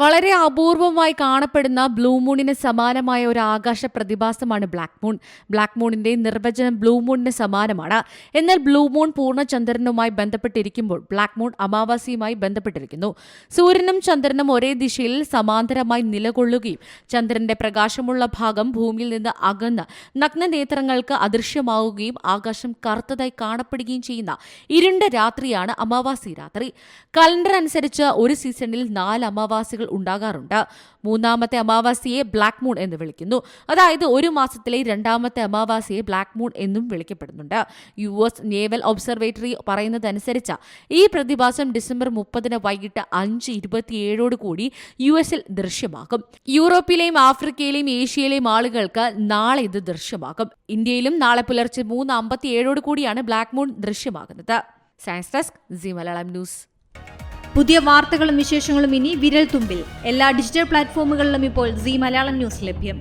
വളരെ അപൂർവമായി കാണപ്പെടുന്ന ബ്ലൂ മൂണിന് സമാനമായ ഒരു ആകാശ പ്രതിഭാസമാണ് ബ്ലാക്ക് മൂൺ. ബ്ലാക്ക് മൂണിന്റെ നിർവചനം ബ്ലൂ മൂണിന് സമാനമാണ്. എന്നാൽ ബ്ലൂ മൂൺ പൂർണ്ണചന്ദ്രനുമായി ബന്ധപ്പെട്ടിരിക്കുമ്പോൾ ബ്ലാക്ക് മൂൺ അമാവാസിയുമായി ബന്ധപ്പെട്ടിരിക്കുന്നു. സൂര്യനും ചന്ദ്രനും ഒരേ ദിശയിൽ സമാന്തരമായി നിലകൊള്ളുകയും ചന്ദ്രന്റെ പ്രകാശമുള്ള ഭാഗം ഭൂമിയിൽ നിന്ന് അകന്ന് നഗ്നനേത്രങ്ങൾക്ക് അദൃശ്യമാവുകയും ആകാശം കറുത്തതായി കാണപ്പെടുകയും ചെയ്യുന്ന ഇരുണ്ട രാത്രിയാണ് അമാവാസി രാത്രി. കലണ്ടർ അനുസരിച്ച് ഒരു സീസണിൽ 4 അമാവാസികൾ ഉണ്ടാകാറുണ്ട്. മൂന്നാമത്തെ അമാവാസിയെ ബ്ലാക്ക് മൂൺ എന്ന് വിളിക്കുന്നു. അതായത് ഒരു മാസത്തിലെ രണ്ടാമത്തെ അമാവാസിയെ ബ്ലാക്ക് മൂൺ എന്നും വിളിക്കപ്പെടുന്നുണ്ട്. US നേവൽ ഒബ്സർവേറ്ററി പറയുന്നതനുസരിച്ച് ഈ പ്രതിഭാസം ഡിസംബർ 30 വൈകിട്ട് 5:27 കൂടി US ദൃശ്യമാകും. യൂറോപ്പിലെയും ആഫ്രിക്കയിലെയും ഏഷ്യയിലെയും ആളുകൾക്ക് നാളെ ഇത് ദൃശ്യമാകും. ഇന്ത്യയിലും നാളെ പുലർച്ചെ 3:57 കൂടിയാണ് ബ്ലാക്ക് മൂൺ ദൃശ്യമാകുന്നത്. Science desk, C Malayalam news. പുതിയ വാർത്തകളും വിശേഷങ്ങളും ഇനി വിരൽ തുമ്പിൽ. എല്ലാ ഡിജിറ്റൽ പ്ലാറ്റ്ഫോമുകളിലും ഇപ്പോൾ സി മലയാളം ന്യൂസ് ലഭ്യം.